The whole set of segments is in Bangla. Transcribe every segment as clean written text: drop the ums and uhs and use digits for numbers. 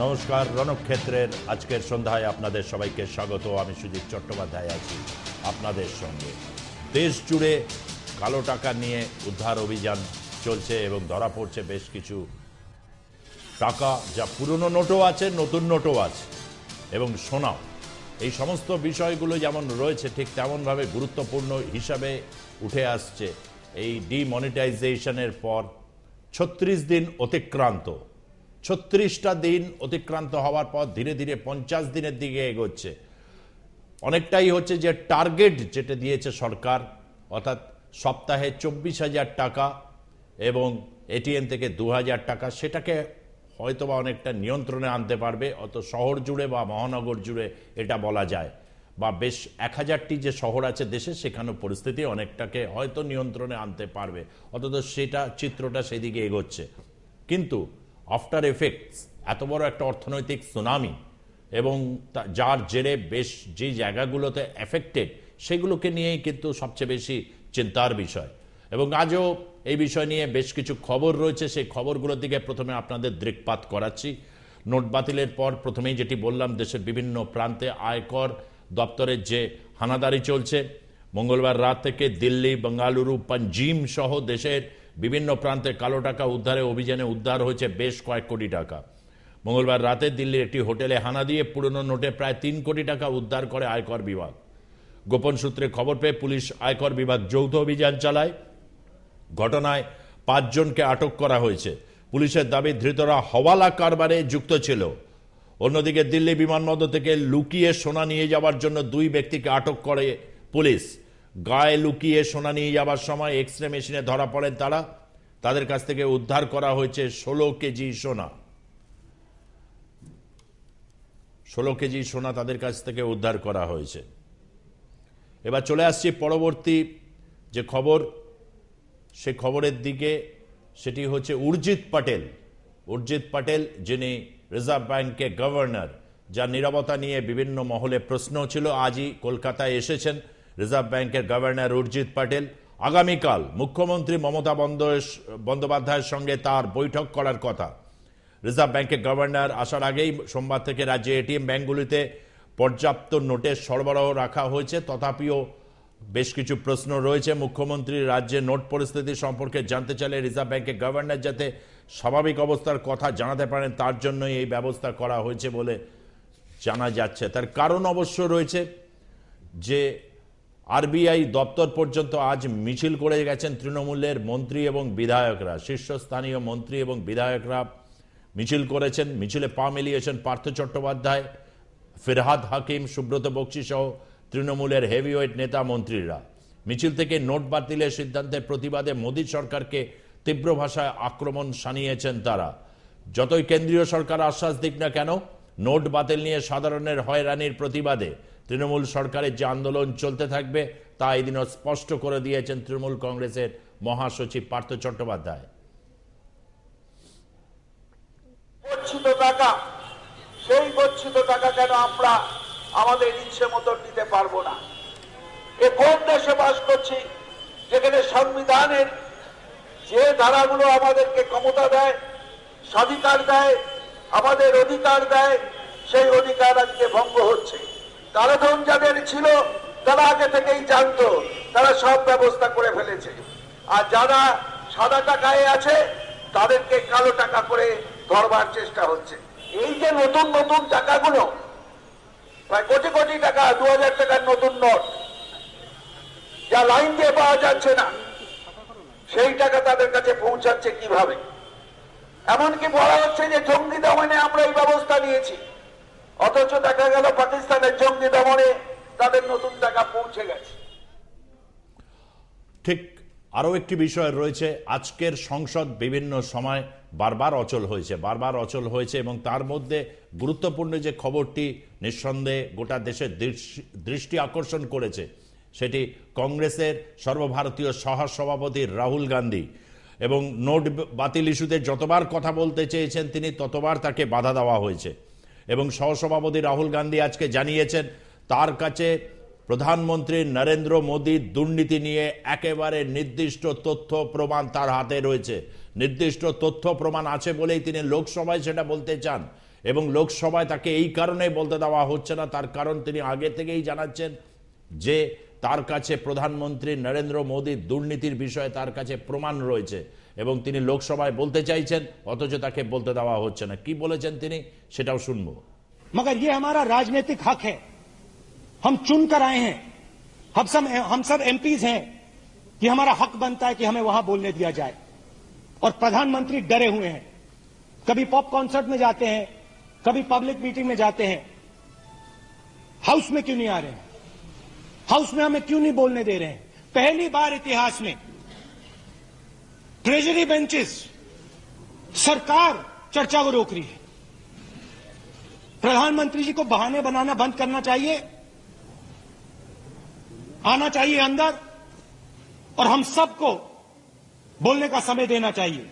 নমস্কার, রণক্ষেত্রের আজকের সন্ধ্যায় আপনাদের সবাইকে স্বাগত। আমি সুজিত চট্টোপাধ্যায় আছি আপনাদের সঙ্গে। দেশ জুড়ে কালো টাকা নিয়ে উদ্ধার অভিযান চলছে এবং ধরা পড়ছে বেশ কিছু টাকা, যা পুরনো নোটও আছে, নতুন নোটও আছে এবং সোনাও। এই সমস্ত বিষয়গুলো যেমন রয়েছে, ঠিক তেমনভাবে গুরুত্বপূর্ণ হিসাবে উঠে আসছে এই ডিমনিটাইজেশনের পর ৩৬ দিন অতিক্রান্ত। ৩৬টা দিন অতিক্রান্ত হওয়ার পর ধীরে ধীরে ৫০ দিনের দিকে এগোচ্ছে। অনেকটাই হচ্ছে যে টার্গেট যেটা দিয়েছে সরকার, অর্থাৎ সপ্তাহে ২৪,০০০ টাকা এবং এটিএম থেকে ২,০০০ টাকা, সেটাকে হয়তোবা অনেকটা নিয়ন্ত্রণে আনতে পারবে। অত শহর জুড়ে বা মহানগর জুড়ে এটা বলা যায়, বা বেশ ১,০০০টি যে শহর আছে দেশে, সেখানেও পরিস্থিতি অনেকটাকে হয়তো নিয়ন্ত্রণে আনতে পারবে। অন্তত সেটা চিত্রটা সেদিকে এগোচ্ছে। কিন্তু আফটার এফেক্টস, এত বড় একটা অর্থনৈতিক সুনামি এবং যার জেরে বেশ যে জায়গাগুলোতে এফেক্টেড, সেগুলোকে নিয়েই কিন্তু সবচেয়ে বেশি চিন্তার বিষয়। এবং আজও এই বিষয় নিয়ে বেশ কিছু খবর রয়েছে। সেই খবরগুলোর দিকে প্রথমে আপনাদের দৃকপাত করাচ্ছি। নোট বাতিলের পর প্রথমেই যেটি বললাম, দেশের বিভিন্ন প্রান্তে আয়কর দপ্তরের যে হানাদারি চলছে। মঙ্গলবার রাত থেকে দিল্লি, বেঙ্গালুরু, পাঞ্জিম সহ দেশের বিভিন্ন প্রান্তে কালো টাকা উদ্ধারে অভিযানে উদ্ধার হয়েছে বেশ কয়েক কোটি টাকা। মঙ্গলবার রাতে দিল্লির একটি হোটেলে হানা দিয়ে পুরনো নোটে প্রায় ৩ কোটি টাকা উদ্ধার করে আয়কর বিভাগ। গোপন সূত্রে খবর পেয়ে পুলিশ আয়কর বিভাগ যৌথ অভিযান চালায়। ঘটনায় ৫ জনকে আটক করা হয়েছে। পুলিশের দাবি ধৃতরা হওয়ালা কারবারে যুক্ত ছিল। অন্যদিকে দিল্লি বিমানবন্দর থেকে লুকিয়ে সোনা নিয়ে যাওয়ার জন্য ২ ব্যক্তিকে আটক করে পুলিশ। গায়ে লুকিয়ে সোনা নিয়ে যাওয়ার সময় এক্সরে মেশিনে ধরা পড়েন তারা। তাদের কাছ থেকে উদ্ধার করা হয়েছে ১৬ কেজি সোনা। ১৬ কেজি সোনা তাদের কাছ থেকে উদ্ধার করা হয়েছে। এবার চলে আসছি পরবর্তী যে খবর, সে খবরের দিকে। সেটি হচ্ছে উর্জিত পটেল। উর্জিত পটেল, যিনি রিজার্ভ ব্যাংকের গভর্নর, যার নীরবতা নিয়ে বিভিন্ন মহলে প্রশ্ন ছিল, আজই কলকাতায় এসেছেন রিজার্ভ ব্যাংকের গভর্নর উর্জিত পটেল। আগামীকাল মুখ্যমন্ত্রী মমতা বন্দ্যোপাধ্যায়ের সঙ্গে তার বৈঠক করার কথা। রিজার্ভ ব্যাংকের গভর্নর আসার আগেই সোমবার থেকে রাজ্যে এটিএম ব্যাংকগুলিতে পর্যাপ্ত নোটের সরবরাহ রাখা হয়েছে। তথাপিও বেশ কিছু প্রশ্ন রয়েছে। মুখ্যমন্ত্রী রাজ্যে নোট পরিস্থিতি সম্পর্কে জানতে চাইলে রিজার্ভ ব্যাংকের গভর্নর যাতে স্বাভাবিক অবস্থার কথা জানাতে পারেন, তার জন্যই এই ব্যবস্থা করা হয়েছে বলে জানা যাচ্ছে। তার কারণ অবশ্য রয়েছে যে আরবিআই দপ্তর পর্যন্ত আজ মিছিল করে গেছেন তৃণমূলের মন্ত্রী এবং বিধায়করা। শীর্ষস্থানীয় মন্ত্রী এবং বিধায়করা মিছিল করেছেন। মিছিলে পা মিলিয়েছেন পার্থ চট্টোপাধ্যায়, ফিরহাদ হাকিম, সুব্রত বক্সি সহ তৃণমূলের হেভিওয়েট নেতা মন্ত্রীরা। মিছিল থেকে নোট বাতিলের সিদ্ধান্তের প্রতিবাদে মোদী সরকারকে তীব্র ভাষায় আক্রমণ শানিয়েছেন তারা। যতই কেন্দ্রীয় সরকার আশ্বাস দিক না কেন, নোট বাতিল নিয়ে সাধারণের হয়রানির প্রতিবাদে তৃণমূল সরকারের যে আন্দোলন চলতে থাকবে, তা এদিনও স্পষ্ট করে দিয়েছেন তৃণমূল কংগ্রেসের মহাসচিব পার্থ চট্টোপাধ্যায়। সেই গচ্ছিত টাকা কেন আমরা আমাদের ইচ্ছে মতো নিতে পারবো না? এ কোন দেশে বাস করছি যেখানে সংবিধানের যে ধারাগুলো আমাদেরকে ক্ষমতা দেয়, স্বাধিকার দেয়, আমাদের অধিকার দেয়, সেই অধিকার আজকে ভঙ্গ হচ্ছে। কালোধন যাদের ছিল তারা আগে থেকেই জানতো, তারা সব ব্যবস্থা করে ফেলেছে। আর যারা সাদা টাকায় আছে তাদেরকে কালো টাকা করে ধরবার চেষ্টা হচ্ছে। এই যে নতুন নতুন টাকাগুলো, প্রায় কোটি কোটি টাকা, ২,০০০ টাকার নতুন নোট, যা লাইন দিয়ে পাওয়া যাচ্ছে না, সেই টাকা তাদের কাছে পৌঁছাচ্ছে কিভাবে? এমনকি বলা হচ্ছে যে জঙ্গি দমনে আমরা এই ব্যবস্থা নিয়েছি, অথচ দেখা গেল পাকিস্তানের জঙ্গি দমনে তাদের নতুন টাকা পৌঁছে গেছে। ঠিক আরও একটি বিষয় রয়েছে। আজকের সংসদ বিভিন্ন সময় বারবার অচল হয়েছে এবং তার মধ্যে গুরুত্বপূর্ণ যে খবরটি নিঃসন্দেহে গোটা দেশের দৃষ্টি আকর্ষণ করেছে, সেটি কংগ্রেসের সর্বভারতীয় সহসভাপতি রাহুল গান্ধী। এবং নোট বাতিল ইস্যুতে যতবার কথা বলতে চেয়েছেন তিনি, ততবার তাকে বাধা দেওয়া হয়েছে। এবং সহসভাপতি রাহুল গান্ধী আজকে জানিয়েছেন তার কাছে প্রধানমন্ত্রী নরেন্দ্র মোদীর দুর্নীতি নিয়ে একেবারে নির্দিষ্ট তথ্য প্রমাণ তার হাতে রয়েছে। নির্দিষ্ট তথ্য প্রমাণ আছে বলেই তিনি লোকসভায় সেটা বলতে চান। এবং লোকসভায় তাকে এই কারণে বলতে দেওয়া হচ্ছে না, তার কারণ তিনি আগে থেকেই জানাচ্ছেন যে তার কাছে প্রধানমন্ত্রী নরেন্দ্র মোদীর দুর্নীতির বিষয়ে তার কাছে প্রমাণ রয়েছে এবং তিনি লোকসভায় বলতে চাইছেন, অথচ তাকে বলতে দেওয়া হচ্ছে না। কি বলেছেন তিনি সেটাও শুনবো। मगर ये हमारा राजनीतिक हक है, हम चुन कर आए हैं, हम सब एमपीज हैं कि हमारा हक बनता है कि हमें वहां बोलने दिया जाए। और प्रधानमंत्री डरे हुए हैं, कभी पॉप कॉन्सर्ट में जाते हैं, कभी पब्लिक मीटिंग में जाते हैं, हाउस में क्यों नहीं आ रहे हैं, हाउस में हमें क्यों नहीं बोलने दे रहे हैं। पहली बार इतिहास में ट्रेजरी बेंचेस सरकार चर्चा को रोक रही है। प्रधानमंत्री जी को बहाने बनाना बंद करना चाहिए, आना चाहिए अंदर और हम सबको बोलने का समय देना चाहिए।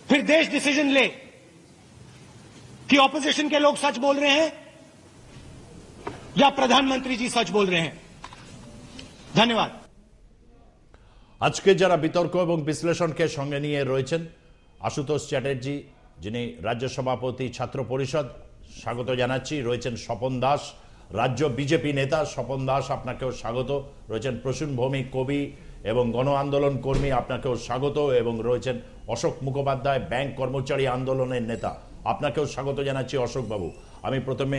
फिर देश डिसीजन ले कि ऑपोजिशन के लोग सच बोल रहे हैं या प्रधानमंत्री जी सच बोल रहे हैं। धन्यवाद। আজকে যারা বিতর্ক এবং বিশ্লেষণকে সঙ্গে নিয়ে রয়েছেন, আশুতোষ চ্যাটার্জি যিনি রাজ্য সভাপতি ছাত্র পরিষদ, স্বাগত জানাচ্ছি। রয়েছেন স্বপন দাস, রাজ্য বিজেপি নেতা। স্বপন দাস, আপনাকেও স্বাগত। রয়েছেন প্রসূন ভৌমিক, কবি এবং গণ আন্দোলন কর্মী, আপনাকেও স্বাগত। এবং রয়েছেন অশোক মুখোপাধ্যায়, ব্যাংক কর্মচারী আন্দোলনের নেতা, আপনাকেও স্বাগত জানাচ্ছি অশোকবাবু। আমি প্রথমে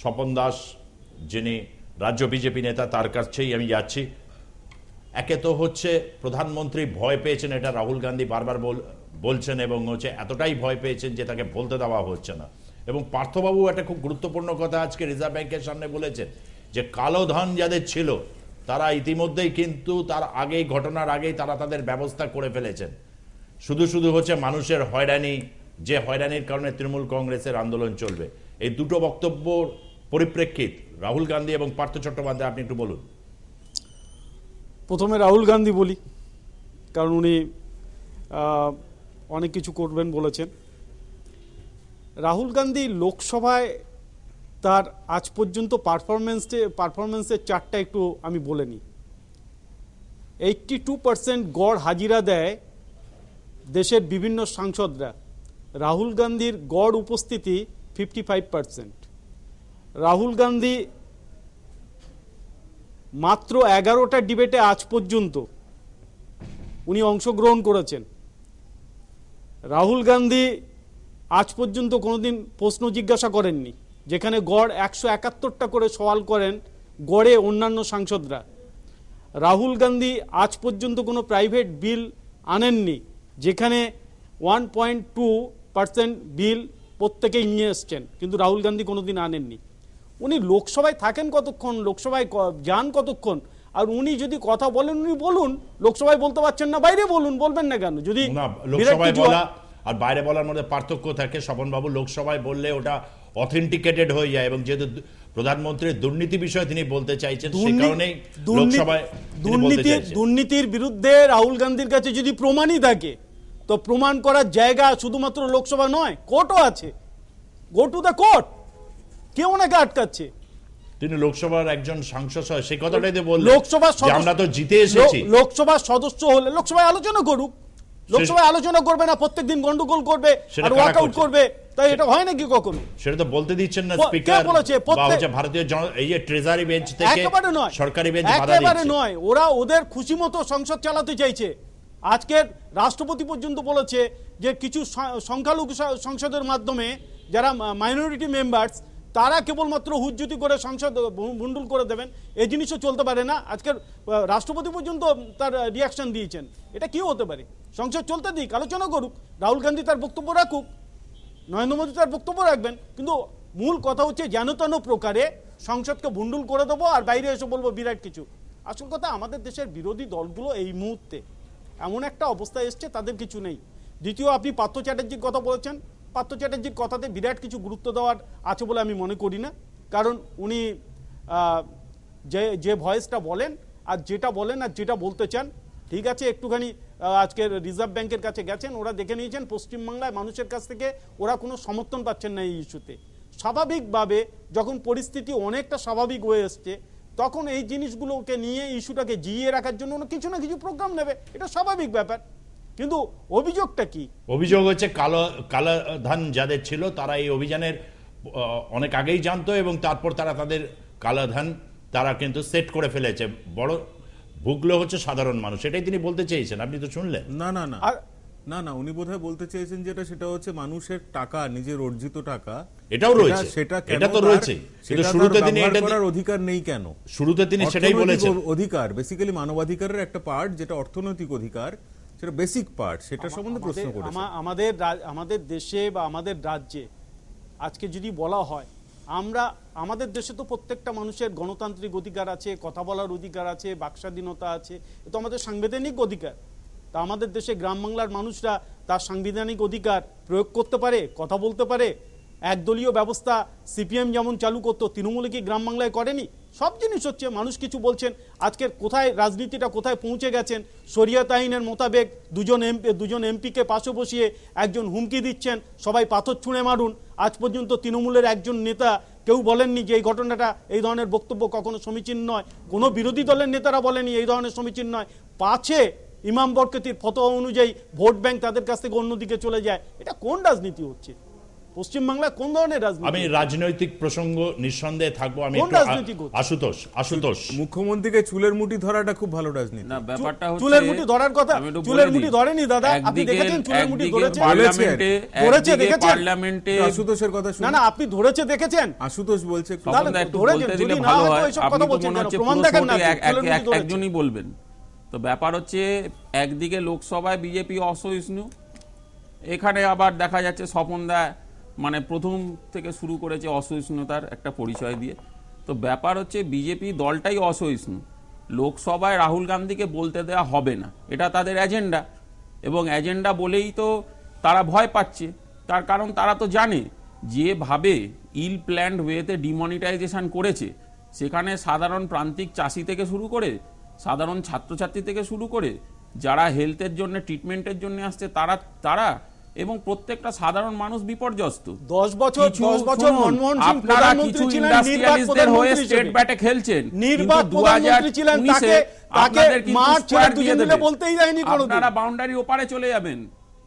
স্বপন দাস যিনি রাজ্য বিজেপি নেতা তার কাছেই আমি যাচ্ছি। একে তো হচ্ছে প্রধানমন্ত্রী ভয় পেয়েছেন, এটা রাহুল গান্ধী বারবার বলছেন এবং হচ্ছে এতটাই ভয় পেয়েছেন যে তাকে বলতে দেওয়া হচ্ছে না। এবং পার্থবাবু একটা খুব গুরুত্বপূর্ণ কথা আজকে রিজার্ভ ব্যাংকের সামনে বলেছেন যে কালো ধন যাদের ছিল তারা ইতিমধ্যেই কিন্তু তার আগেই, ঘটনার আগেই তারা তাদের ব্যবস্থা করে ফেলেছেন। শুধু শুধু হচ্ছে মানুষের হয়রানি, যে হয়রানির কারণে তৃণমূল কংগ্রেসের আন্দোলন চলবে। এই দুটো বক্তব্যর পরিপ্রেক্ষিত রাহুল গান্ধী এবং পার্থ চট্টোপাধ্যায়, আপনি একটু বলুন। প্রথমে রাহুল গান্ধী বলি, কারণ উনি অনেক কিছু করবেন বলেছেন। রাহুল গান্ধী লোকসভায় তার আজ পর্যন্ত পারফরমেন্সের চারটা একটু আমি বলে নিই। 82% গড় হাজিরা দেয় দেশের বিভিন্ন সাংসদরা। রাহুল গান্ধীর গড় উপস্থিতি 55%। রাহুল গান্ধী মাত্র 11টা ডিবেটে আজ পর্যন্ত উনি অংশগ্রহণ করেছেন। রাহুল গান্ধী আজ পর্যন্ত কোনোদিন প্রশ্ন জিজ্ঞাসা করেননি, যেখানে গড় 171টা করে সওয়াল করেন গড়ে অন্যান্য সাংসদরা। রাহুল গান্ধী আজ পর্যন্ত কোনো প্রাইভেট বিল আনেননি, যেখানে 1.2% বিল প্রত্যেকেই নিয়ে এসছেন, কিন্তু রাহুল গান্ধী কোনোদিন আনেননি। উনি লোকসভায় থাকেন কতক্ষণ, লোকসভায় যান কতক্ষণ, আর উনি যদি কথা বলেন উনি বলুন। লোকসভায় বলতে পারছেন না, বাইরে বলুন, বলবেন না কেন? যদি লোকসভায় বলা আর বাইরে বলার মধ্যে পার্থক্য থাকে স্বপনবাবু। লোকসভায় বললে ওটা অথেন্টিকেটেড হয়ে যায় এবং যেহেতু প্রধানমন্ত্রীর দুর্নীতি বিষয়ে তিনি বলতে চাইছেন, সেই কারণেই লোকসভায় দুর্নীতির বিরুদ্ধে রাহুল গান্ধীর কাছে যদি প্রমাণই থাকে, তো প্রমাণ করার জায়গা শুধুমাত্র লোকসভা নয়, কোর্টও আছে। Go to the court. কেউ ওনাকে আটকাচ্ছে। তিনি লোকসভার একজন সাংসদ হয়, সেই কথাটাই তো বললেন। আমরা তো জিতে এসেছি। লোকসভার সদস্য হলে লোকসভায় আলোচনা করুক। লোকসভায় আলোচনা করবে না, প্রত্যেকদিন গন্ডগোল করবে আর ওয়াকআউট করবে, তাই এটা হয় নাকি কখনো? সেটা তো বলতে দিচ্ছেন না স্পিকার বা ভারতীয় এই যে ট্রেজারি বেঞ্চ থেকে সরকারি বেঞ্চ বাধা দিচ্ছে। একেবারে নয়, ওরা ওদের খুশি মতো সংসদ চালাতে চাইছে। আজকের রাষ্ট্রপতি পর্যন্ত বলেছে যে কিছু সংখ্যালঘু সংসদের মাধ্যমে যারা মাইনরিটি মেম্বার্স, তারা কেবলমাত্র হুজ্জুতি করে সংসদ ভণ্ডুল করে দেবেন। এই জিনিসও চলতে পারে না। আজকের রাষ্ট্রপতি পর্যন্ত তার রিয়াকশন দিয়েছেন। এটা কি হতে পারে? সংসদ চলতে দিক, আলোচনা করুক, রাহুল গান্ধী তার বক্তব্য রাখুক, নরেন্দ্র মোদী তার বক্তব্য রাখবেন, কিন্তু মূল কথা হচ্ছে যেন তেন প্রকারে সংসদকে ভণ্ডুল করে দেবো আর বাইরে এসে বলবো বিরাট কিছু। আসল কথা, আমাদের দেশের বিরোধী দলগুলো এই মুহূর্তে এমন একটা অবস্থায় এসছে, তাদের কিছু নেই। দ্বিতীয়, আপনি পার্থ চ্যাটার্জির কথা বলেছেন। পার্থ চ্যাটার্জির কথাতে বিরাট কিছু গুরুত্ব দেওয়ার আছে বলে আমি মনে করি না, কারণ উনি যে ভয়েসটা বলেন আর যেটা বলেন আর যেটা বলতে চান, ঠিক আছে। একটুখানি আজকে রিজার্ভ ব্যাংকের কাছে গেছেন, ওরা দেখে নিয়েছেন পশ্চিমবাংলায় মানুষের কাছ থেকে ওরা কোনো সমর্থন পাচ্ছেন না এই ইস্যুতে। স্বাভাবিকভাবে যখন পরিস্থিতি অনেকটা স্বাভাবিক হয়ে এসছে, তখন এই জিনিসগুলোকে নিয়ে ইস্যুটাকে জিইয়ে রাখার জন্য কিছু না কিছু প্রোগ্রাম নেবে, এটা স্বাভাবিক ব্যাপার। কিন্তু অভিযোগটা কি? অভিযোগ হচ্ছে কালো ধান যাদের ছিল তারা এই অভিযানের অনেক আগেই জানতো এবং তারপর তারা তাদের কালো ধান তারা কিন্তু সেট করে ফেলেছে। বড় ভুগলো হচ্ছে সাধারণ মানুষ, এটাই তিনি বলতে চেয়েছেন। আপনি তো শুনলেন। না না না আর না না উনি বোধহয় বলতে চেয়েছেন যেটা, সেটা হচ্ছে মানুষের টাকা, নিজের অর্জিত টাকা, এটাও রয়েছে, এটা তো রয়েছে, কিন্তু শুরুতে তিনি এটা করার অধিকার নেই কেন? শুরুতে তিনি সেটাই বলেছেন। অধিকার বেসিক্যালি মানবাধিকারের একটা পার্ট, যেটা অর্থনৈতিক অধিকার, সেটা বেসিক পার্ট, সেটা সম্বন্ধে প্রশ্ন করেছেন। আমাদের দেশে বা আমাদের রাজ্যে আজকে যদি বলা হয়, আমাদের দেশে তো প্রত্যেকটা মানুষের গণতান্ত্রিক অধিকার আছে, কথা বলার অধিকার আছে, বাকস্বাধীনতা আছে, এ তো আমাদের সাংবিধানিক অধিকার। তা আমাদের দেশে গ্রাম বাংলার মানুষরা তার সাংবিধানিক অধিকার প্রয়োগ করতে পারে, কথা বলতে পারে। একদলীয় ব্যবস্থা সিপিএম যেমন চালু করতো, তৃণমূলে কি গ্রাম বাংলায় করেনি? সব জিনিস হচ্ছে, মানুষ কিছু বলছেন। আজকের কোথায় রাজনীতিটা কোথায় পৌঁছে গেছেন, শরিয়ত আইনের মোতাবেক দুজন এমপিকে পাশে বসিয়ে একজন হুমকি দিচ্ছেন সবাই পাথর ছুঁড়ে মারুন। আজ পর্যন্ত তৃণমূলের একজন নেতা কেউ বলেননি যে এই ঘটনাটা, এই ধরনের বক্তব্য কখনো সমীচীন নয়। কোনো বিরোধী দলের নেতারা বলেনি এই ধরনের সমীচীন নয়। পাছে ইমাম বরকতির ফতোয়া অনুযায়ী ভোট ব্যাংক তাদের কাছ থেকে অন্যদিকে চলে যায়। এটা কোন রাজনীতি হচ্ছে পশ্চিমবাংলায়? কোন ধরনের রাজনীতি? আমি রাজনৈতিক প্রসঙ্গ নিঃসন্দেহে থাকবো। আমি আশুতোষ, মুখ্যমন্ত্রীকে চুলের মুঠি ধরাটা খুব ভালো রাজনীতি না, ব্যাপারটা হচ্ছে চুলের মুঠি ধরার কথা, চুলের মুঠি ধরেনি দাদা। আপনি দেখেছেন চুলের মুঠি ধরেছে? ধরেছে দেখেছেন? পার্লামেন্টে আশুতোষের কথা শুনুন। না না, আপনি ধরেছে দেখেছেন? আশুতোষ বলছে যদি না হয় এসব কথা বলছেন কেন? প্রমাণ দেখেন না, একজনই বলবেন। তো ব্যাপার হচ্ছে, একদিকে লোকসভায় বিজেপি অসহিষ্ণু, এখানে আবার দেখা যাচ্ছে স্বপনদা মানে প্রথম থেকে শুরু করেছে অসহিষ্ণুতার একটা পরিচয় দিয়ে। তো ব্যাপার হচ্ছে বিজেপি দলটাই অসহিষ্ণু। লোকসভায় রাহুল গান্ধীকে বলতে দেওয়া হবে না, এটা তাদের এজেন্ডা, এবং এজেন্ডা বলেই তো তারা ভয় পাচ্ছে। তার কারণ তারা তো জানে যেভাবে ইল প্ল্যান্ড ওয়েতে ডিমনিটাইজেশন করেছে, সেখানে সাধারণ প্রান্তিক চাষি থেকে শুরু করে, সাধারণ ছাত্রছাত্রী থেকে শুরু করে, যারা হেলথের জন্য ট্রিটমেন্টের জন্য আসছে তারা এবং প্রত্যেকটা সাধারণ মানুষ বিপর্যস্ত। 10 বছর মনমোহন সিং প্রধানমন্ত্রী ছিলেন, ইন্ডাস্ট্রিয়ালিস্টদের হয়ে স্টেট ব্যাটে খেলছেন, নির্বাক প্রধানমন্ত্রী ছিলেন, তাকে মার ছেড়ে দুজন মিলে বলতেই যায়নি কোনোদিন। আপনারা বাউন্ডারি ওপারে চলে যাবেন।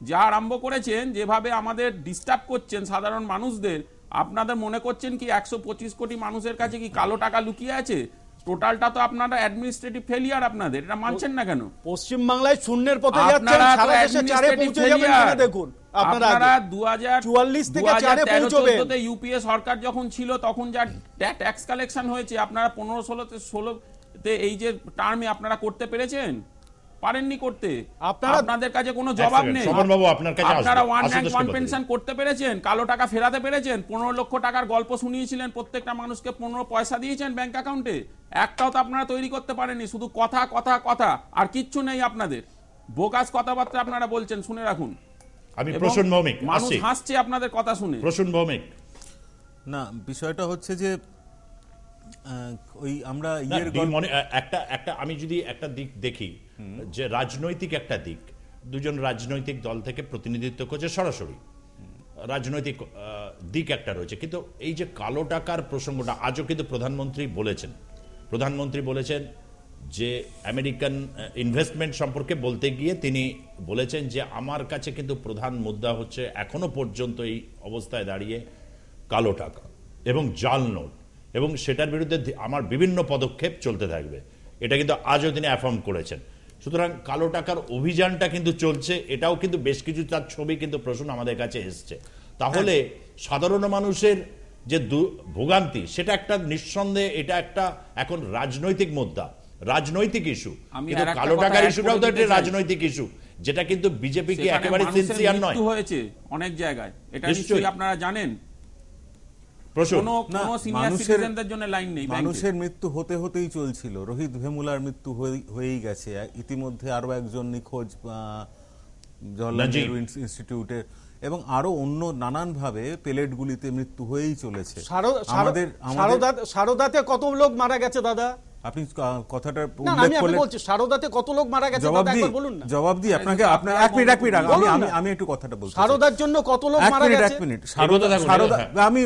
যা আরম্ভ করেছেন, যেভাবে আমাদের ডিস্টার্ব করছেন সাধারণ মানুষদের, আপনাদের মনে করছেন কি 125 কোটি মানুষের কাছে কি কালো টাকা লুকিয়ে আছে? টোটালটা তো আপনারা অ্যাডমিনিস্ট্রেটিভ ফেলিয়ার, আপনাদের এটা মানছেন না কেন? পশ্চিম বাংলায় শূন্যের পথে যাচ্ছেন, সারা দেশে 4 এ পৌঁছে যাবেন কিনা দেখুন। আপনারা 2044 থেকে 4 এ পৌঁছবেন। ইউপিএ সরকার যখন ছিল তখন যা ট্যাক্স কালেকশন হয়েছে, আপনারা 15-16তে এই যে টার্মে আপনারা করতে পেরেছেন? পারেননি করতে। আপনাদের কাছে কোনো জবাব নেই। আপনারা ওয়ান পেনশন করতে পেরেছেন? কালো টাকা ফেরাতে পেরেছেন? 15 লক্ষ টাকার গল্প শুনিয়েছিলেন, প্রত্যেকটা মানুষকে 15 পয়সা দিয়েছেন ব্যাংক অ্যাকাউন্টে? একটাও তো আপনারা তৈরি করতে পারেননি। শুধু কথা কথা কথা, আর কিচ্ছু নেই আপনাদের। বোগাস কথাবার্তা আপনারা বলছেন, শুনে রাখুন। আমি প্রসন্ন ভৌমিক, মানুষ হাসছে আপনাদের কথা শুনে। প্রসন্ন ভৌমিক, না, বিষয়টা হচ্ছে যে ওই আমরা একটা আমি যদি একটা দিক দেখি, যে রাজনৈতিক একটা দিক, দুজন রাজনৈতিক দল থেকে প্রতিনিধিত্ব করছে, সরাসরি রাজনৈতিক দিক একটা রয়েছে। কিন্তু এই যে কালো টাকার প্রসঙ্গটা আজও কিন্তু প্রধানমন্ত্রী বলেছেন যে আমেরিকান ইনভেস্টমেন্ট সম্পর্কে বলতে গিয়ে তিনি বলেছেন যে আমার কাছে কিন্তু প্রধান মুদ্রা হচ্ছে এখনো পর্যন্ত এই অবস্থায় দাঁড়িয়ে কালো টাকা এবং জাল নোট, এবং সেটার বিরুদ্ধে আমার বিভিন্ন পদক্ষেপ চলতে থাকবে। এটা কিন্তু আজও তিনি অ্যাফার্ম করেছেন। সুতরাং কালো টাকার অভিযানটা কিন্তু চলছে, এটাও কিন্তু বেশ কিছু তার ছবি কিন্তু প্রশ্ন আমাদের কাছে এসছে। তাহলে সাধারণ মানুষের যে ভোগান্তি, সেটা একটা নিঃসন্দেহে এটা একটা এখন রাজনৈতিক মুদ্রা, রাজনৈতিক ইস্যু। কিন্তু কালো টাকার ইস্যুটাও তো একটা রাজনৈতিক ইস্যু, যেটা কিন্তু বিজেপি কি একেবারে সিনসিয়ার নয়। হয়েছে অনেক জায়গায়, এটা নিশ্চয়ই আপনারা জানেন। মানুষের মৃত্যু হতে হতেই চলছিল। রোহিত ভেমুলার মৃত্যু হয়েই গেছে, ইতিমধ্যে আরো একজন নিখোঁজ জওহরলাল নেহরু ইনস্টিটিউটের, এবং আরো অন্য নানান ভাবে পেলেটগুলিতে মৃত্যু হয়েই চলেছে। সারদাতে কত লোক মারা গেছে দাদা? আপনি কথাটা উল্লেখ করলেন, সারদাতে কত লোক মারা গেছে বলুন না। জবাব দিই আপনাকে। এক মিনিট আমি একটু কথাটা বলছি। সারদার জন্য কত লোক মারা গেছে? এক মিনিট, আমি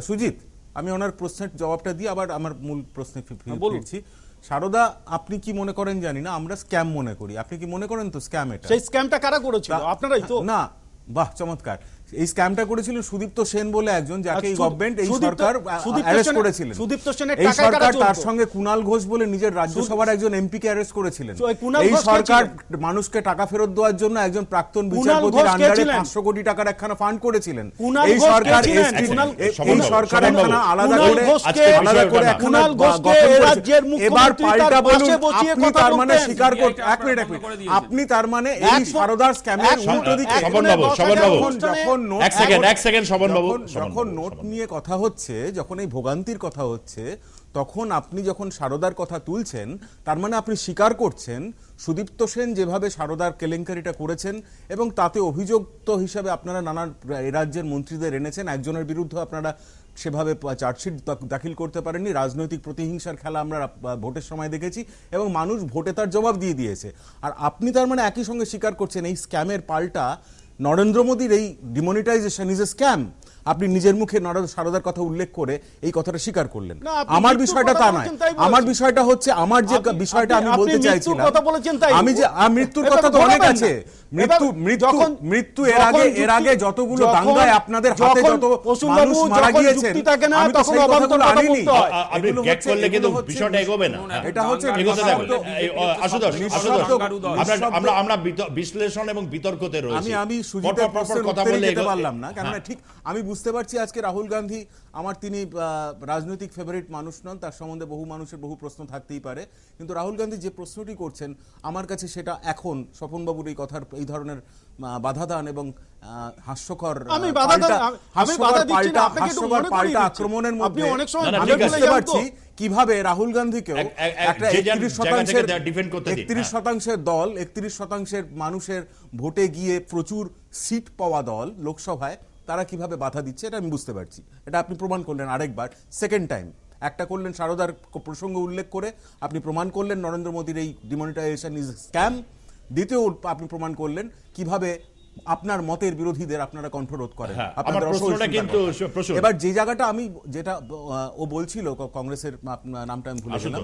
সুজিত, আমি ওনার প্রশ্নের জবাবটা দিয়ে আবার আমার মূল প্রশ্নে ফিরছি। সারদা আপনি কি মনে করেন জানি না, আমরা স্ক্যাম মনে করি। আপনি কি মনে করেন তো স্ক্যাম এটা? সেই স্ক্যামটা কারা করেছিল? আপনারাই তো। না, বাহ চমৎকার। এই স্ক্যামটা করেছিলেন সুদীপ্ত সেন বলে একজন, যাকে এই গভর্নমেন্ট, এই সরকার অ্যারেস্ট করেছিলেন। সুদীপ্ত সেনের এই টাকায় কারা সরকার, চলতো? তার সঙ্গে কুণাল ঘোষ বলে নিজের রাজ্যসভার একজন এমপি কে অ্যারেস্ট করেছিলেন। তো এই কুণাল এই ঘোষ কে সরকার ছিলেন? মানুষকে টাকা ফেরত দেওয়ার জন্য একজন প্রাক্তন কুণাল বিচারপতির ঘোষ কে আন্ডারে ছিলেন? 500 কোটি টাকার একখানা ফান্ড করেছিলেন। কুণাল এই ঘোষ কে সরকার ছিলেন? এই সরকার একখানা আলাদা কুণাল করে ঘোষকে- আলাদা করে একখানা কুণাল ঘোষকে গঠন করেছে। রাজ্যের মুখ্যমন্ত্রী এবার পাল্টা তার বলুন, পাশে বসিয়ে আপনি কথা তার মানে বলতেন। স্বীকার করতে, এটা এক মিনিট বন্ধ করে দিয়েছেন। আপনি তার মানে এই সারদার স্ক্যামের উল্টো দিকে স্বপনবাবু, যখন নোট, এক সেকেন্ড স্বপনবাবু, যখন নোট নিয়ে কথা হচ্ছে, যখন এই ভোগান্তির কথা হচ্ছে, তখন আপনি যখন সারদার কথা তুলছেন, তার মানে আপনি স্বীকার করছেন সুদীপ্ত সেন যেভাবে সারদার কেলেঙ্কারিটা করেছেন, এবং তাতে অভিযুক্ত হিসাবে আপনারা নানা রাজ্যের মন্ত্রীদের এনেছেন। একজনের বিরুদ্ধে আপনারা সেভাবে চার্জশিট দাখিল করতে পারেননি। রাজনৈতিক প্রতিহিংসার খেলা আমরা ভোটের সময় দেখেছি, এবং মানুষ ভোটে তার জবাব দিয়ে দিয়েছে। আর আপনি তার মানে একই সঙ্গে স্বীকার করছেন এই স্ক্যামের পাল্টা নরেন্দ্র মোদীর এই ডিমনিটাইজেশন ইজ এ স্ক্যাম। আপনি নিজের মুখে সারদার কথা উল্লেখ করে এই কথাটা স্বীকার করলেন। না, আপনি আমার মৃত্যুর বিষয়টা কথা তা বলেছেন, নয়। তাই বলেছেন। আমার বিষয়টা হচ্ছে, আমার যে বিষয়টা আমি আপনি বলতে মৃত্যুর চাইছিলাম, কথা বলেছেন, তাই। আমি যে মৃত্যুর এবার কথা তো অনেক ঘোরাবেন আছে। না। মৃত্যু এর আগে যতগুলো দাঙ্গায় আপনাদের হাতে যত মানুষ মারা গিয়েছেন, আমি তো সেই কথাগুলো আনিনি। আপনি গ্যাগ করলে কিন্তু বিষয়টা এগোবে না। এটা হচ্ছে এগোতে দেবেন। আশুতোষ, আমরা বিশ্লেষণ এবং বিতর্কতে রয়েছি। আমি সুজিতের প্রশ্নের কথা উত্তরে বললে যেতে পারলাম না, কেননা ঠিক আমি বুঝতে পারছি আজকে রাহুল গান্ধী আমার, তিনি রাজনৈতিক ফেভারিট মানুষ নন, তার সম্বন্ধে বহু মানুষের বহু প্রশ্ন থাকতেই পারে, কিন্তু রাহুল গান্ধী যে প্রশ্নটি করছেন আমার কাছে সেটা এখন স্বপনবাবুর এই কথার এই ধরনের বাধা দান এবং হাস্যকর পাল্টা আক্রমণের মধ্যে আমি বুঝতে পারছি কিভাবে রাহুল গান্ধীকেও একটা 31% দল, 31% মানুষের ভোটে গিয়ে প্রচুর সিট পাওয়া দল লোকসভায়, তারা কিভাবে বাধা দিচ্ছে এটা আমি বুঝতে পারছি। এটা আপনি প্রমাণ করলেন আরেকবার, সেকেন্ড টাইম। একটা করলেন সারদার প্রসঙ্গ উল্লেখ করে, আপনি প্রমাণ করলেন নরেন্দ্র মোদীর এই ডিমনিটাইজেশন ইজ স্ক্যাম। দ্বিতীয় আপনি প্রমাণ করলেন কিভাবে আপনার মতের বিরোধীদের আপনারা কণ্ঠরোধ করেন। এবার যে জায়গাটা আমি, যেটা ও বলছিল, কংগ্রেসের নামটা আমি ভুলে গেলাম,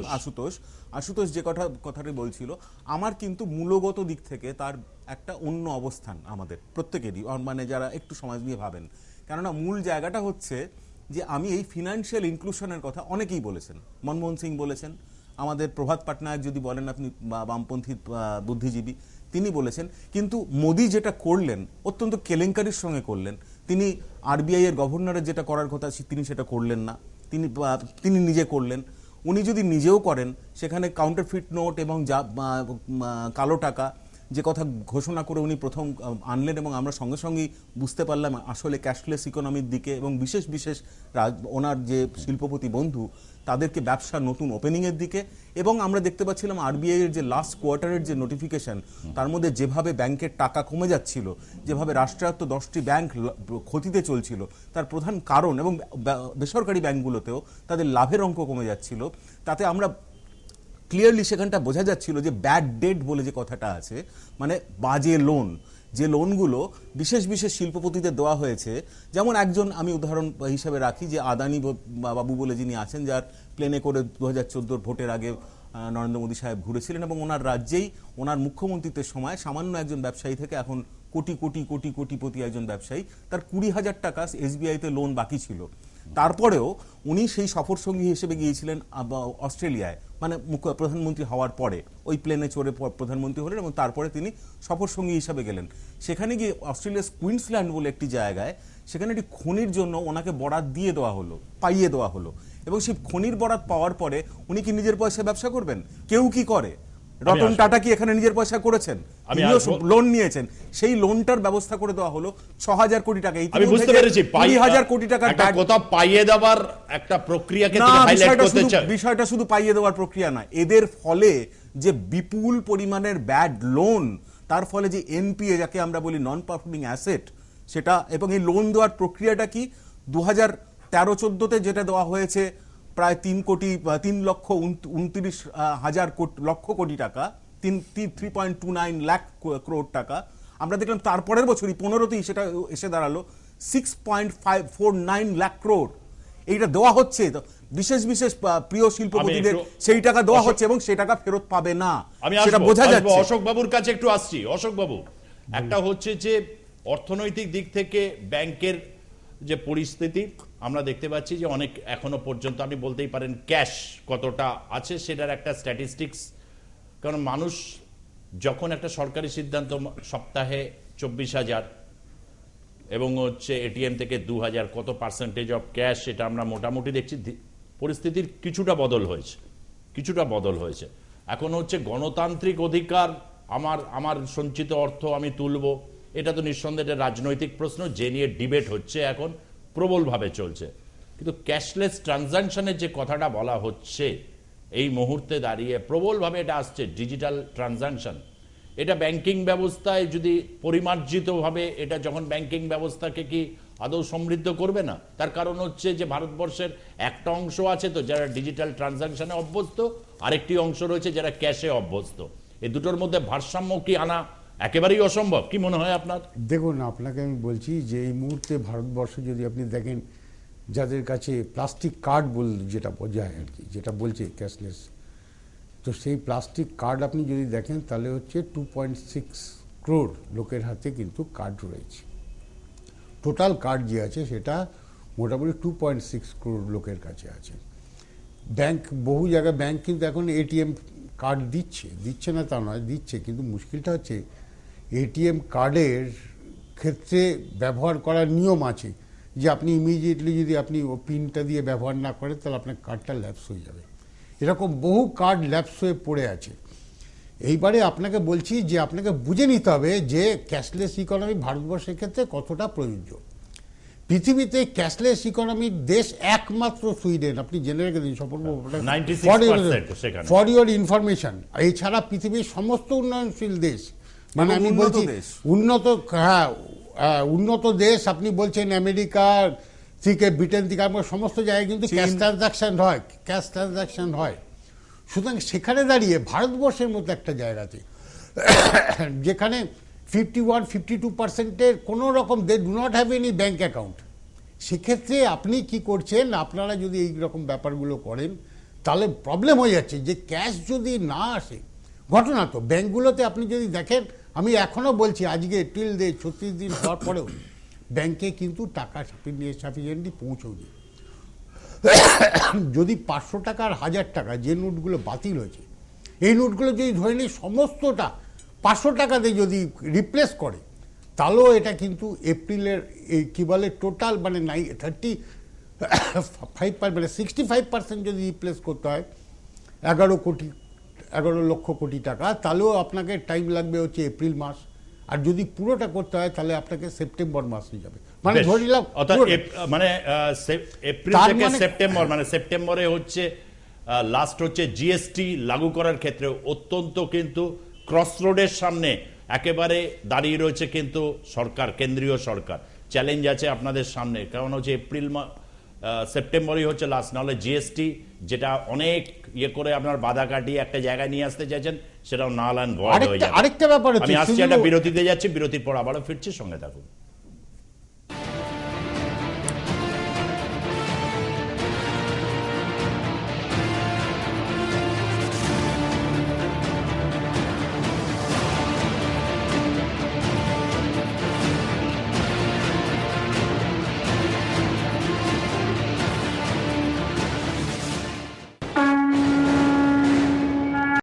আশুতোষ যে কথাটি বলছিল, আমার কিন্তু মূলগত দিক থেকে তার একটা অন্য অবস্থান আমাদের প্রত্যেকেরই, মানে যারা একটু সমাজ নিয়ে ভাবেন। কেননা মূল জায়গাটা হচ্ছে যে আমি এই ফিনান্সিয়াল ইনক্লুশনের কথা অনেকেই বলেছেন, মনমোহন সিং বলেছেন, আমাদের প্রভাত পাটনায়ক যদি বলেন আপনি বামপন্থী বুদ্ধিজীবী, তিনি বলেছেন। কিন্তু মোদি যেটা করলেন অত্যন্ত কেলেঙ্কারির সঙ্গে করলেন। তিনি আরবিআই এর গভর্নরের যেটা করার কথা তিনি সেটা করলেন না, তিনি নিজে করলেন। উনি যদি নিজেও করেন, সেখানে কাউন্টারফিট নোট এবং কালো টাকা যে কথা ঘোষণা করে উনি প্রথম আনলেন, এবং আমরা সঙ্গে সঙ্গেই বুঝতে পারলাম আসলে ক্যাশলেস ইকোনমির দিকে, এবং বিশেষ ওনার যে শিল্পপতি বন্ধু তাদেরকে ব্যবসার নতুন ওপেনিংয়ের দিকে। এবং আমরা দেখতে পাচ্ছিলাম আরবিআই এর যে লাস্ট কোয়ার্টারের যে নোটিফিকেশন, তার মধ্যে যেভাবে ব্যাংকের টাকা কমে যাচ্ছিল, যেভাবে রাষ্ট্রায়ত্ত 10টি ব্যাংক ক্ষতিতে চলছিল, তার প্রধান কারণ, এবং বেসরকারি ব্যাংকগুলোতেও তাদের লাভের অঙ্ক কমে যাচ্ছিল, তাতে আমরা ক্লিয়ারলি সেখানটা বোঝা যাচ্ছিল যে ব্যাড ডেট বলে যে কথাটা আছে, মানে বাজে লোন, যে লোনগুলো বিশেষ শিল্পপতিদের দেওয়া হয়েছে। যেমন একজন আমি উদাহরণ হিসেবে রাখি, যে আদানি বাবু বলে যিনি আছেন, যার প্লেনে করে 2014 ভোটের আগে নরেন্দ্র মোদী সাহেব ঘুরেছিলেন, এবং ওনার রাজ্যেই ওনার মুখ্যমন্ত্রীত্বের সময় সামান্য একজন ব্যবসায়ী থেকে এখন কোটিপতি একজন ব্যবসায়ী, তার 20,000 টাকা এসবিআইতে লোন বাকি ছিল। তারপরেও উনি সেই সফর সঙ্গী হিসেবে গিয়েছিলেন অস্ট্রেলিয়ায়, মানে প্রধানমন্ত্রী হওয়ার পরে ওই প্লেনে চড়ে প্রধানমন্ত্রী হলেন, এবং তারপরে তিনি সফর সঙ্গী হিসাবে গেলেন। সেখানে গিয়ে অস্ট্রেলিয়ার কুইন্সল্যান্ড বলে একটি জায়গায়, সেখানে একটি খনির জন্য ওনাকে বরাত দিয়ে দেওয়া হলো, পাইয়ে দেওয়া হলো, এবং সেই খনির বরাত পাওয়ার পরে উনি কি নিজের পয়সায় ব্যবসা করবেন? কেউ কি করে? রতন টাটা কি এখানে নিজের পয়সা করেছেন? লোন নিয়েছেন, সেই লোনটার ব্যবস্থা করে দেওয়া হলো 6,000 কোটি টাকা। আমি বুঝতে পেরেছি 20,000 কোটি টাকা কোথাও পাইয়ে দেওয়ার একটা প্রক্রিয়াকে হাইলাইট করতে চাই। বিষয়টা শুধু পাইয়ে দেওয়ার প্রক্রিয়া না, এদের ফলে যে বিপুল পরিমাণের ব্যাড লোন, তার ফলে যে এনপিএ যাকে আমরা বলি নন পারফর্মিং অ্যাসেট, সেটা, এবং এই লোন দেওয়ার প্রক্রিয়াটা কি 2013-14তে যেটা দেওয়া হয়েছে প্রায় 3,29,00,000 কোটি টাকা, 3.29 লাখ করোড় টাকা। আমরা দেখলাম তারপরের বছরই 15তেই সেটা এসে দাঁড়ালো 6.49 লাখ করোড়। এইটা দেওয়া হচ্ছে বিশেষ বিশেষ প্রিয় শিল্পপতিদের আমি একটু- সেই টাকা দেওয়া হচ্ছে এবং সেই টাকা ফেরত পাবে না, আমি সেটা বোঝা যাচ্ছে। অশোক বাবুর কাছে একটু আসছি। অশোক বাবু, একটা হচ্ছে যে অর্থনৈতিক দিক থেকে ব্যাংকের যে পরিস্থিতি আমরা দেখতে পাচ্ছি যে অনেক এখনো পর্যন্ত আপনি বলতেই পারেন ক্যাশ কতটা আছে সেটার একটা স্ট্যাটিস্টিক্স, কারণ মানুষ যখন একটা সরকারি সিদ্ধান্ত সপ্তাহে 24,000 এবং হচ্ছে এটিএম থেকে 2,000 কত পার্সেন্টেজ অফ ক্যাশ, সেটা আমরা মোটামুটি দেখছি পরিস্থিতির কিছুটা বদল হয়েছে। এখন হচ্ছে গণতান্ত্রিক অধিকার, আমার সঞ্চিত অর্থ আমি তুলব, এটা তো নিঃসন্দেহে একটা রাজনৈতিক প্রশ্ন যে নিয়ে ডিবেট হচ্ছে এখন প্রবলভাবে চলছে। কিন্তু ক্যাশলেস ট্রানজাকশনের যে কথাটা বলা হচ্ছে এই মুহূর্তে দাঁড়িয়ে প্রবলভাবে এটা আসছে, ডিজিটাল ট্রানজাকশন, এটা ব্যাংকিং ব্যবস্থায় যদি পরিমার্জিতভাবে এটা যখন ব্যাংকিং ব্যবস্থাকে কি আদৌ সমৃদ্ধ করবে না? তার কারণ হচ্ছে যে ভারতবর্ষের একটা অংশ আছে তো যারা ডিজিটাল ট্রানজাকশনে অভ্যস্ত, আরেকটি অংশ রয়েছে যারা ক্যাশে অভ্যস্ত। এই দুটোর মধ্যে ভারসাম্য কি আনা একেবারেই অসম্ভব? কি মনে হয় আপনার? দেখুন, আপনাকে আমি বলছি যে এই মুহূর্তে ভারতবর্ষে যদি আপনি দেখেন যাদের কাছে প্লাস্টিক কার্ড যেটা বোঝায় আর কি, যেটা বলছে ক্যাশলেস, তো সেই প্লাস্টিক কার্ড আপনি যদি দেখেন তাহলে হচ্ছে 2.6 crore লোকের হাতে কিন্তু কার্ড রয়েছে। টোটাল কার্ড যে আছে সেটা মোটামুটি 2.6 crore লোকের কাছে আছে। ব্যাংক, বহু জায়গায় ব্যাংক কিন্তু এখন এটিএম কার্ড দিচ্ছে না তা নয়, দিচ্ছে, কিন্তু মুশকিলটা হচ্ছে এটিএম কার্ডের ক্ষেত্রে ব্যবহার করার নিয়ম আছে যে আপনি ইমিডিয়েটলি যদি আপনি ও পিনটা দিয়ে ব্যবহার না করেন তাহলে আপনার কার্ডটা ল্যাপস হয়ে যাবে। এরকম বহু কার্ড ল্যাপস হয়ে পড়ে আছে। এইবারে আপনাকে বলছি যে আপনাকে বুঝে নিতে হবে যে ক্যাশলেস ইকোনমি ভারতবর্ষের ক্ষেত্রে কতটা প্রযোজ্য। পৃথিবীতে ক্যাশলেস ইকোনমির দেশ একমাত্র সুইডেন, আপনি জেনে রেখে দিন 96% সেখানে। For your information. এছাড়া পৃথিবীর সমস্ত উন্নয়নশীল দেশ, মানে আমি উন্নত বলছি দেশ। উন্নত দেশ, আপনি বলছেন আমেরিকা থেকে, ব্রিটেন থেকে, আমরা সমস্ত জায়গায় কিন্তু ক্যাশ ট্রানজাকশন হয়। সুতরাং সেখানে দাঁড়িয়ে ভারতবর্ষের মতো একটা জায়গাতে যেখানে 51-52% কোনো রকম they do not have any bank account, সেক্ষেত্রে আপনি কি করছেন, আপনারা যদি এই রকম ব্যাপারগুলো করেন তাহলে প্রবলেম হয়ে যাচ্ছে যে ক্যাশ যদি না আসে, ঘটনা তো ব্যাঙ্কগুলোতে আপনি যদি দেখেন, আমি এখনও বলছি আজকে টিল 36 দিন হওয়ার পরেও ব্যাংকে কিন্তু টাকা সাফিসিয়েন্টলি পৌঁছয়নি। যদি 500 টাকা আর 1000 টাকা যে নোটগুলো বাতিল হয়েছে, এই নোটগুলো যদি ধরে নিই সমস্তটা 500 টাকাতে যদি রিপ্লেস করে, তাহলেও এটা কিন্তু এপ্রিলের এই কী বলে টোটাল মানে 65% যদি রিপ্লেস করতে হয় 11 লক্ষ কোটি টাকা, তাহলেও আপনাকে টাইম লাগবে হচ্ছে এপ্রিল মাস। আর যদি পুরোটা করতে হয় তাহলে আপনাকে সেপ্টেম্বর মাসে যাবে, মানে ধরে নিলাম মানে এপ্রিল থেকে সেপ্টেম্বর, মানে সেপ্টেম্বরে হচ্ছে লাস্ট হচ্ছে জিএসটি লাগু করার ক্ষেত্রে অত্যন্ত কিন্তু ক্রস রোডের সামনে একেবারে দাঁড়িয়ে রয়েছে কিন্তু সরকার, কেন্দ্রীয় সরকার। চ্যালেঞ্জ আছে আপনাদের সামনে, কারণ হচ্ছে সেপ্টেম্বরই হচ্ছে লাস্ট, নাহলে জিএসটি যেটা অনেক ইয়ে করে আপনার বাধা কাটিয়ে একটা জায়গায় নিয়ে আসতে চাইছেন সেটাও নাল অ্যান্ড ভয়েড হয়ে যাবে। আরেকটা ব্যাপার আমি আসছি, একটা বিরতিতে যাচ্ছি, বিরতির পর আবারও ফিরছি, সঙ্গে থাকুন।